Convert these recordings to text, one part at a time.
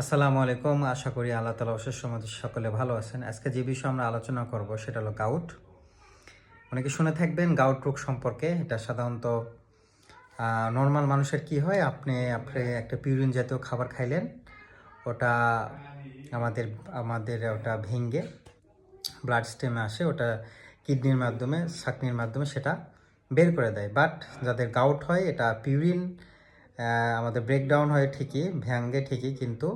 আসসালামু আলাইকুম। আশা করি আল্লাহ তাআলা অশেষ রহমতে সকলে ভালো আছেন। আজকে যে বিষয়ে আমরা আলোচনা করব সেটা হলো গাউট। অনেকে শুনে থাকবেন গাউট রোগ সম্পর্কে। এটা সাধারণত নরমাল মানুষের কি হয়, আপনি একটা পিউরিন জাতীয় খাবার খাইলেন, ওটা আমাদের আমাদের ওটা ভেঙে ব্লাড স্ট্রিমে আসে, ওটা কিডনির মাধ্যমে ছাঁকনির মাধ্যমে সেটা বের করে দেয়। বাট যাদের গাউট হয়, এটা পিউরিন আমাদের ব্রেকডাউন হয় ঠিকই, ভেঙে ঠিকই, কিন্তু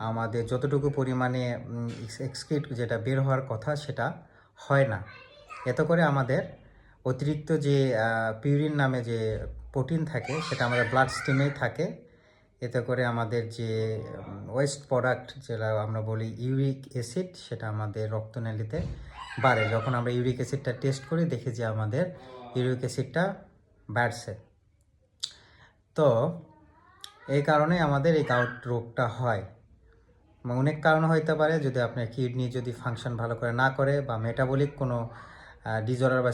আমাদের যতটুকু পরিমাণে এক্সক্রিট যেটা বের হওয়ার কথা সেটা হয় না। এতে করে আমাদের অতিরিক্ত যে পিউরিন নামে যে প্রোটিন থাকে সেটা আমাদের ব্লাড স্ট্রিমেই থাকে। এতে করে আমাদের যে ওয়েস্ট প্রোডাক্ট যেটা আমরা বলি ইউরিক অ্যাসিড, সেটা আমাদের রক্তনালীতে বাড়ে। যখন আমরা ইউরিক অ্যাসিডটা টেস্ট করি দেখি যে আমাদের ইউরিক অ্যাসিডটা বাড়ছে। তো এই কারণে আমাদের এই গাউট রোগটা হয়। অনেক কারণ হইতে পারে, যদি আপনার কিডনি যদি ফাংশন ভালো করে না করে, বা মেটাবলিক কোনো ডিজঅর্ডার বা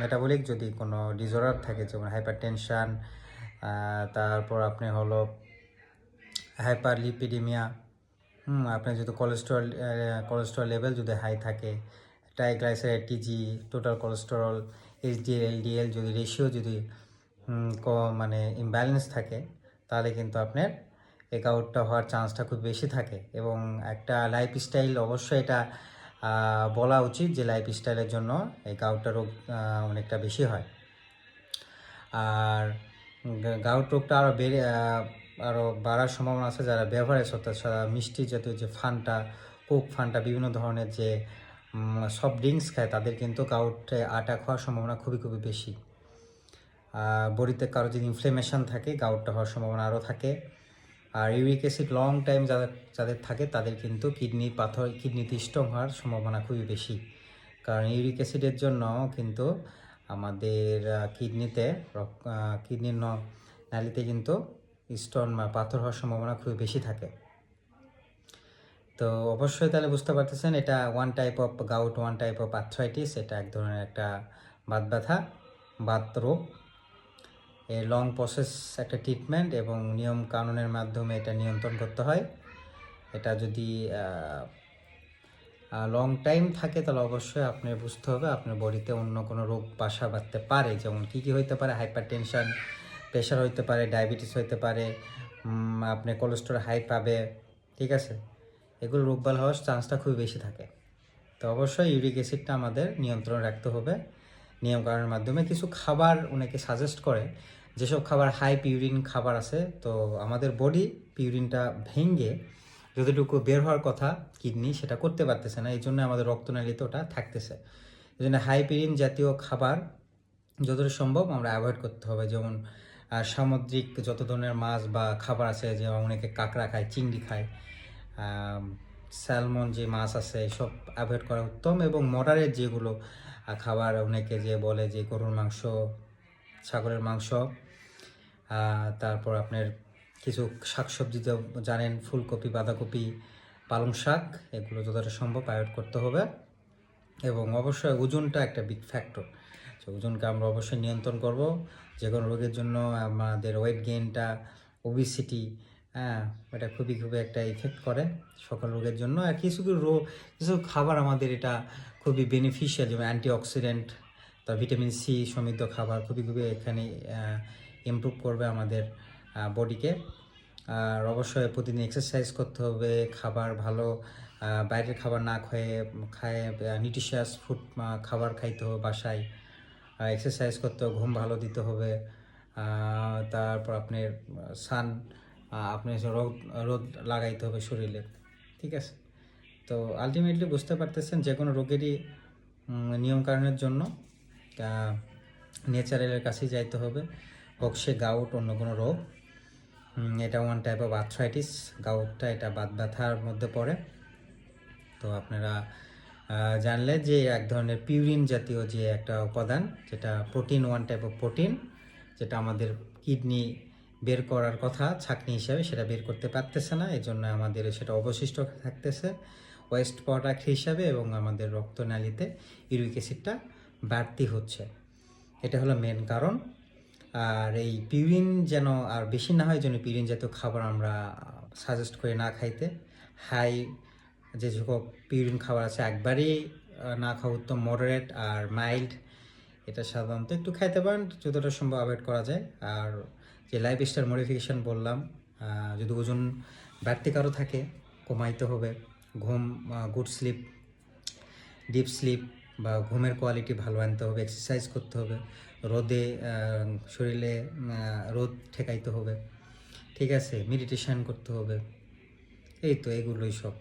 মেটাবলিক যদি কোনো ডিজঅর্ডার থাকে, যেমন হাইপার টেনশান, তারপর আপনি হলো হাইপার লিপিডিমিয়া, আপনার যদি কোলেস্টেরল লেভেল যদি হাই থাকে, triglyceride, TG, total cholesterol, HDL, LDL যদি রেশিও যদি মানে ইমব্যালেন্স থাকে, তাহলে কিন্তু আপনার এই গাউটটা হওয়ার চান্সটা খুব বেশি থাকে। এবং একটা লাইফস্টাইল অবশ্যই এটা বলা উচিত যে লাইফস্টাইলের জন্য এই গাউটটা রোগ অনেকটা বেশি হয়। আর গাউট রোগটা আরও বাড়ার সম্ভাবনা আছে যারা বেভারেজ, অর্থাৎ মিষ্টি জাতীয় যে ফান্টা, কোক, ফান্টা, বিভিন্ন ধরনের যে সফট ড্রিঙ্কস খায়, তাদের কিন্তু গাউটে অ্যাটাক হওয়ার সম্ভাবনা খুবই খুবই বেশি। বডিতে কারো যদি ইনফ্লেমেশন থাকে, গাউটটা হওয়ার সম্ভাবনা আরও থাকে। আর ইউরিক অ্যাসিড লং টাইম যাদের থাকে, তাদের কিন্তু কিডনিতে স্টোন হওয়ার সম্ভাবনা খুবই বেশি। কারণ ইউরিক অ্যাসিডের জন্য কিন্তু আমাদের কিডনির নালিতে কিন্তু স্টোন বা পাথর হওয়ার সম্ভাবনা খুবই বেশি থাকে। তো অবশ্যই তাহলে বুঝতে পারতেছেন, এটা one type of gout, one type of arthritis. এটা এক ধরনের একটা বাত রোগ। এই লং প্রসেস একটা ট্রিটমেন্ট এবং নিয়ম কানুনের মাধ্যমে এটা নিয়ন্ত্রণ করতে হয়। এটা যদি লং টাইম থাকে, তাহলে অবশ্যই আপনার বুঝতে হবে আপনার বডিতে অন্য কোনো রোগ বাসা বাঁধতে পারে। যেমন কী কী হইতে পারে: হাইপার টেনশন, প্রেশার হইতে পারে, ডায়াবেটিস হইতে পারে, আপনি কোলেস্টেরল হাই পাবে, ঠিক আছে? এগুলো রোগবাল হওয়ার চান্সটা খুবই বেশি থাকে। তো অবশ্যই ইউরিক অ্যাসিডটা আমাদের নিয়ন্ত্রণ রাখতে হবে নিয়মকানুনের মাধ্যমে। কিছু খাবার অনেকে সাজেস্ট করে, যেসব খাবার হাই পিউরিন খাবার আছে, তো আমাদের বডি পিউরিনটা ভেঙে যতটুকু বের হওয়ার কথা কিডনি, সেটা করতে পারতেছে না। এই জন্য আমাদের রক্তনালীতে ওটা থাকতেছে। এই জন্য হাই পিউরিন জাতীয় খাবার যতটা সম্ভব আমরা অ্যাভয়েড করতে হবে। যেমন সামুদ্রিক যত ধরনের মাছ বা খাবার আছে, যেমন অনেকে কাঁকড়া খায়, চিংড়ি খায়, স্যালমন যে মাছ আছে, এসব অ্যাভয়েড করা উত্তম। এবং মডারেট যেগুলো খাবার, অনেকে যে বলে যে গরুর মাংস, ছাগলের মাংস, তারপর আপনার কিছু শাকসবজি জানেন, ফুলকপি, বাঁধাকপি, পালং শাক, এগুলো যতটা সম্ভব অ্যাভয়েড করতে হবে। এবং অবশ্যই ওজনটা একটা বিগ ফ্যাক্টর। তো ওজনকে আমরা অবশ্যই নিয়ন্ত্রণ করব। যে কোনো রোগের জন্য আমাদের ওয়েট গেইনটা, ওবিসিটি, এটা খুবই খুবই একটা ইফেক্ট করে সকল রোগের জন্য। আর কিছু খাবার আমাদের এটা খুবই বেনিফিশিয়াল, যেমন অ্যান্টিঅক্সিডেন্ট, তার ভিটামিন সি সমৃদ্ধ খাবার খুবই খুবই এখানে ইমপ্রুভ করবে আমাদের বডিকে। আর অবশ্যই প্রতিদিন এক্সারসাইজ করতে হবে, খাবার ভালো বাইরের খাবার না খায় নিউট্রিশিয়াস ফুড খাবার খাইতে হবে বাসায়, এক্সারসাইজ করতে হবে, ঘুম ভালো দিতে হবে। তারপর আপনার আপনি রোদ লাগাইতে হবে শরীরে, ঠিক আছে? তো আলটিমেটলি বুঝতে পারতেছেন, যে কোনো রোগেরই নিয়মকানুনের জন্য নেচারেলের কাছেই যাইতে হবে, হোক সে গাউট, অন্য কোনো রোগ। এটা ওয়ান টাইপ অফ আর্থ্রাইটিস। গাউটটা এটা বাত ব্যথার মধ্যে পড়ে। তো আপনারা জানলেন যে এক ধরনের পিউরিন জাতীয় যে একটা উপাদান, যেটা protein, one type of protein, যেটা আমাদের কিডনি বের করার কথা ছাঁকনি হিসাবে, সেটা বের করতে পারতেছে না। এই জন্য আমাদের সেটা অবশিষ্ট থাকতেছে ওয়েস্ট প্রোডাক্ট হিসাবে, এবং আমাদের রক্তনালীতে ইউরিক অ্যাসিডটা বাড়তি হচ্ছে। এটা হলো মেন কারণ। আর এই পিউরিন যেন আর বেশি না হয়, যেন পিউরিন জাতীয় খাবার আমরা সাজেস্ট করি না খাইতে। হাই যে সকল পিউরিন খাবার আছে একবারই না খাওয়া উত্তম। মডারেট আর মাইল্ড এটা সাধারণত একটু খাইতে পারেন, যতটা সম্ভব অ্যাভয়েড করা যায়। আর যে লাইফস্টাইল মডিফিকেশান বললাম, যদি ওজন বাড়তি কারো থাকে কমাইতে হবে। ঘুম, গুড স্লিপ, ডিপ স্লিপ বা ঘুমের কোয়ালিটি ভালো আনতে হবে। এক্সারসাইজ করতে হবে, রোদে শরীরে রোদ ঠেকাইতে হবে, ঠিক আছে। মেডিটেশান করতে হবে, এই তো এগুলোই সব।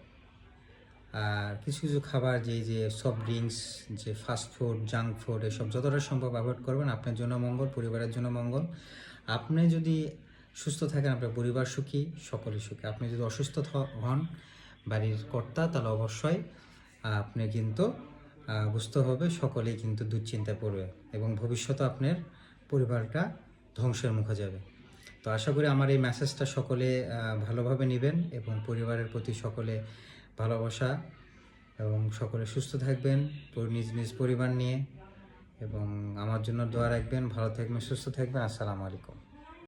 আর কিছু কিছু খাবার যে সফট ড্রিঙ্কস, যে ফাস্ট ফুড, জাঙ্ক ফুড, এসব যতটা সম্ভব অ্যাভয়েড করবেন। আপনার জন্য মঙ্গল, পরিবারের জন্য মঙ্গল। আপনি যদি সুস্থ থাকেন, আপনার পরিবার সুখী, সকলে সুখী। আপনি যদি অসুস্থ হন বাড়ির কর্তা, তাহলে অবশ্যই আপনি কিন্তু বুঝতে হবে সকলেই কিন্তু দুশ্চিন্তায় পড়বে এবং ভবিষ্যতে আপনার পরিবারটা ধ্বংসের মুখে যাবে। তো আশা করি আমার এই মেসেজটা সকলে ভালোভাবে নেবেন এবং পরিবারের প্রতি সকলে ভালোবাসা এবং সকলে সুস্থ থাকবেন নিজ নিজ পরিবার নিয়ে, এবং আমার জন্য দোয়া রাখবেন। ভালো থাকবেন, সুস্থ থাকবেন। আসসালামু আলাইকুম।